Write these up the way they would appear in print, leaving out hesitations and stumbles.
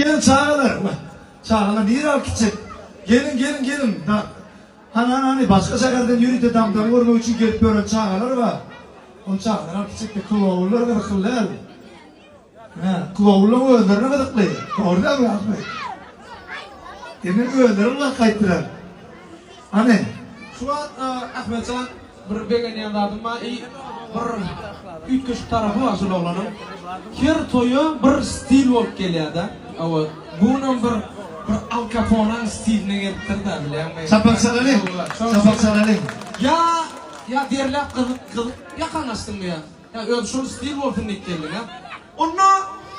gelin çağırlar. Çağırlar niye al gidecek? Gelin. Hani başka şehirden yürüyüp de damdan vurmak için gelip böyle çağırlar var. O çağırlar al gidecek de kılavullar kadar kıllar. Kılavullar öldürene kadar kıllar. Orada mı yapmayı? Emin öldürürler kayıttılar. Hani? Şu an Ahmetcan bir begen yanlardım var. Bir üç köşk tarafı var şunu olanın. Her toyu bir stil olup geliyor da. Bunun bir Al Capone'un stiline getirdi de bile. Sapak saralım. Ya derler kılık yakanlaştın mı ya? Ya öyle şol stil olup geldi ya. Onu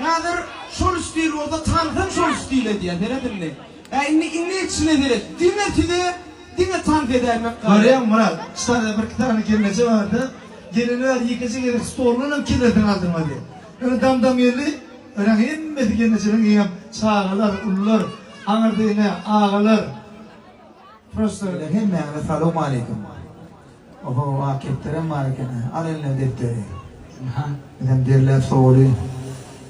nedir? Şol stil oldu tanıdın şol stile diye deredin ne? Ya inni içine deret. Dinle tanık edermek. Görüyor musun Murat? Bir tane kelimesi vardı. Gelini yıkıcı gelip stolunun kirletini aldırmadı. Öyle dam yerli. Öyle hemmeti kelimesinin yiyem. Sağlar, ullar, anırdığına ağalar. Prosto. Hemme selamun aleyküm. Oho akiplerim var gene. Alın defteri. Benim derler soğulu.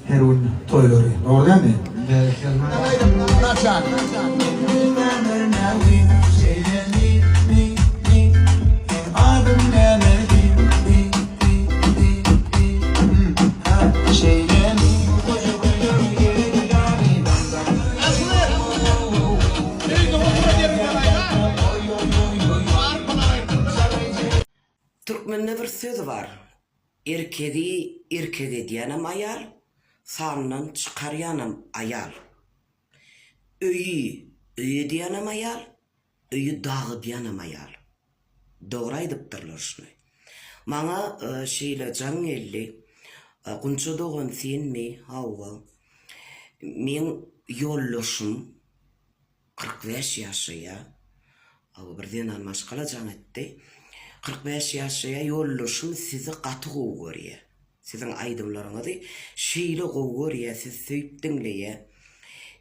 Herun toyları. Doğru değil mi? Türkmen'de bir söz var. Erkegi diyenem ayal, sandan çıkaryanım ayal. Öyü diyenem ayal, öyü dağı diyenem ayal. Doğru aydıptırlar şunu. Bana şeyle can geldi, kunçu doğun sen mi hava, men yollaşım 45 yaşıya, birden almaşkala can etti. 45 yaşaya yollaşım sizi katı koğuyor. Sizin aydımlarınızı şeyle koğuyor, siz söyüp dinleye.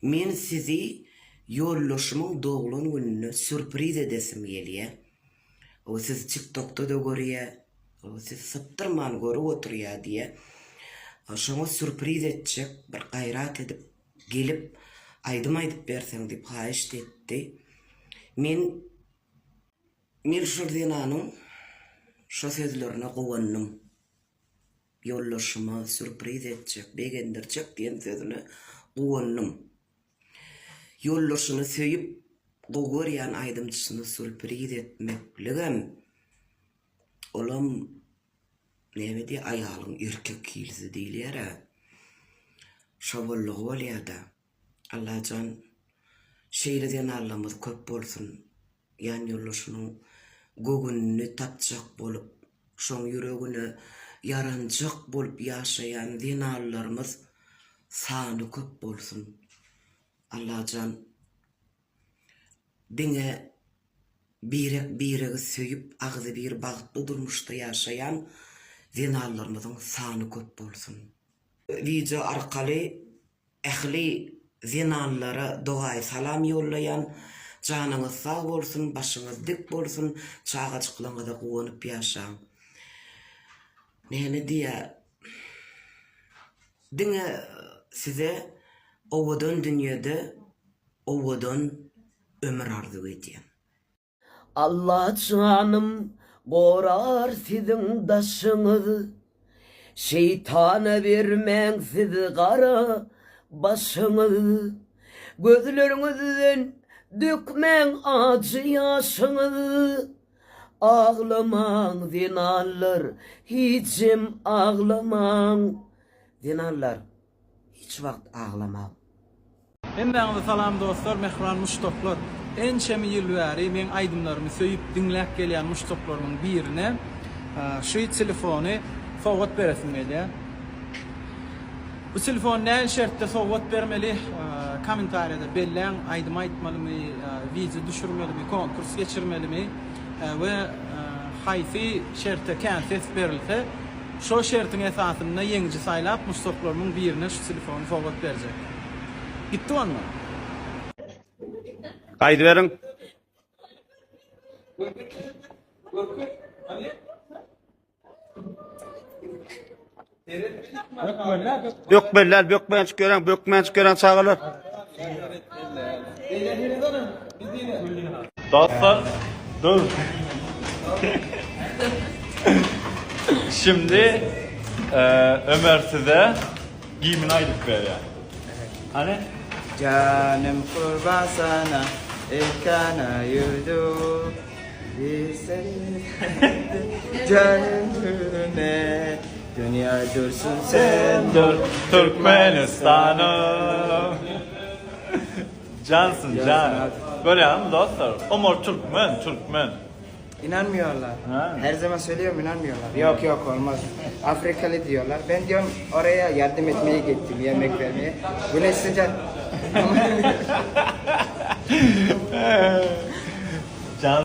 Men sizi yollaşımın doğulun gününü sürpriz edesim geliyor. O siz TikTok'ta da görüyor, o siz sıptırman görü oturuyor diye. Şuna sürpriz edecek, bir gayrat edip, gelip, aydım versen deyip haişt etti. Men şuradan anım, şu sözlerine kovanım. Yollaşıma sürpriz edecek, beğendirecek diyen sözüne kovanım. Yollaşını söyüp, koğuryan aydımcısını sürpriz etmekligim. Olam, ne diye ayalın erkek kilisi değil yere. Şabolluğu ol ya da. Allah can, şeyleden Allah'ımız köp olsun. Yan yollaşının göğününü tatacak bolup, şon yüreğini yarancak bolup yaşayan dinarlarımız sanı köp bolsun. Allah can, dine biregi söyüp, ağzı bir bağıtlı durmuşta yaşayan dinarlarımızın sanı köp bolsun. Video arkalı ehli zinanlara doğay salam yollayan, canınız sağ olsun, başınız dik olsun, çağa çıkılığına kuvanıp yaşan. Ne diye? Dine size ovadan dünyada, ovadan ömür arzu ediyen. Allah canım korar sizin daşınızı, şeytana vermen sizi kara başınızı, gözlerinizden dökmen acı yaşınızı. Ağlaman zinarlar, hiçim ağlaman. Zinarlar, hiç vakt ağlamam. Hemmeňize salam dostlar, mehran muştoklar. Ençemi yıl bäri men aydımlarımı söyüp dinläp gelýän muştoklarymyň birine şu telefonu sowgat beresim gelýär. Bu telefon näme şertde sowgat bermeli? Kommentarda belläň aydym aýtmalymy, video düşürmelimi, konkurs geçirmelimi we haýsy şertde känses berilse, şo şertiň esasynda ýeňiji saýlap muştoklarymyň birine şu telefonu sowgat berjek. Gitti onu. Kaydı verin. Bökmenç gören çağırır. Dostlar, dur. Şimdi Ömer size giymini aydık böyle. Hani? Canım kurban sana, ekana yurdu. Canım ne, dünya dursun sen. Dur, Türkmenistan'ım. Cansın, can. Böyle yani dostlar. Omar Türkmen. İnanmıyorlar. Ha. Her zaman söylüyorum inanmıyorlar. Yok olmaz. Afrikalı diyorlar. Ben diyorum oraya yardım etmeye gittim, yemek vermeye. Güneş sıcak. Can.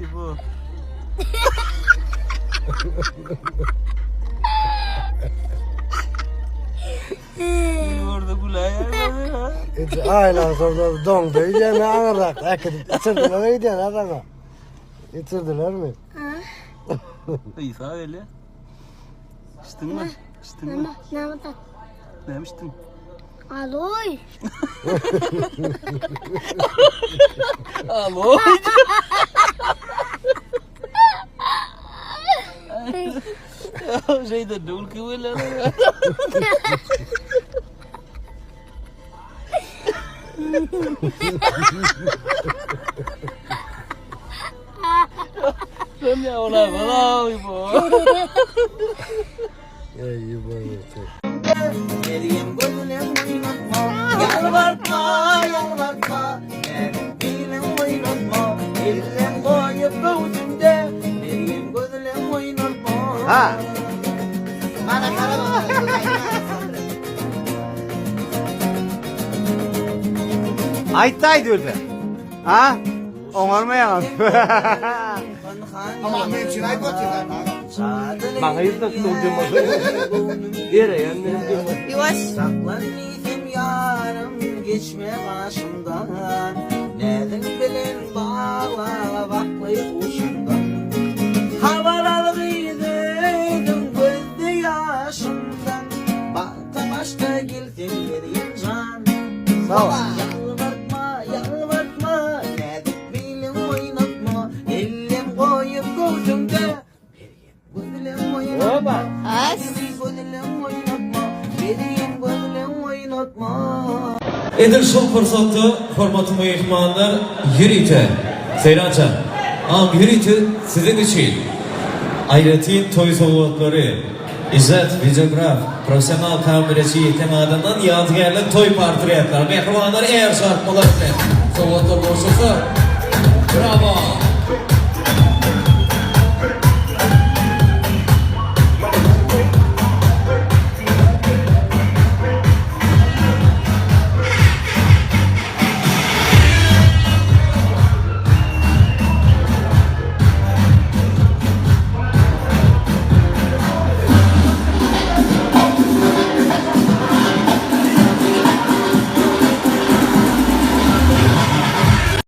İbo. Benim orada kulağım. Aynen sonra dondu. Yine ağırak. Akıdık. İçirdiler mi diyen adama? İçirdiler mi? İyi sağ öyle. İçtin mi? İçtin mi? Ne yaptın? Ne içtin? Aloy. Aloy. Şeyde dul kıvırlar. Sen ya ona bana İbo. İyi böyle. Meryem gözüne oynatma, yalvartma, benim oynatma, elden koyup gözümde, Meryem gözüne oynatma. Ha. Aytay diyordu. Ha? Onarmayan. Ama benim için ayıp atıyorlar. Bana yüzde tutulduğum yere yanlarım. Yavaş. Saklanmayayım yarım, geçme başımdan, neden bilin bağla baklayıp uçumdan. Havalalıydım gözde yaşımdan, bakta başta gildim vereyim can. Sağ ol. Yalvartma, nedik bilim oynatma, elim koyup gözümde, gözüm oynatma, gözüm oynatma, benim gözüm oynatma. Edir şol fırsatı hormatly mehmanlar yürüyte. Seyrança. Yürüyte sizin için. Ayretin toy soğutları. İzzet, videograf, profesyonel kameracı yetemadından yadigarlık toy portretler. Mehmanlar eğer şartmalar. Soğutlar boşluklar. Bravo.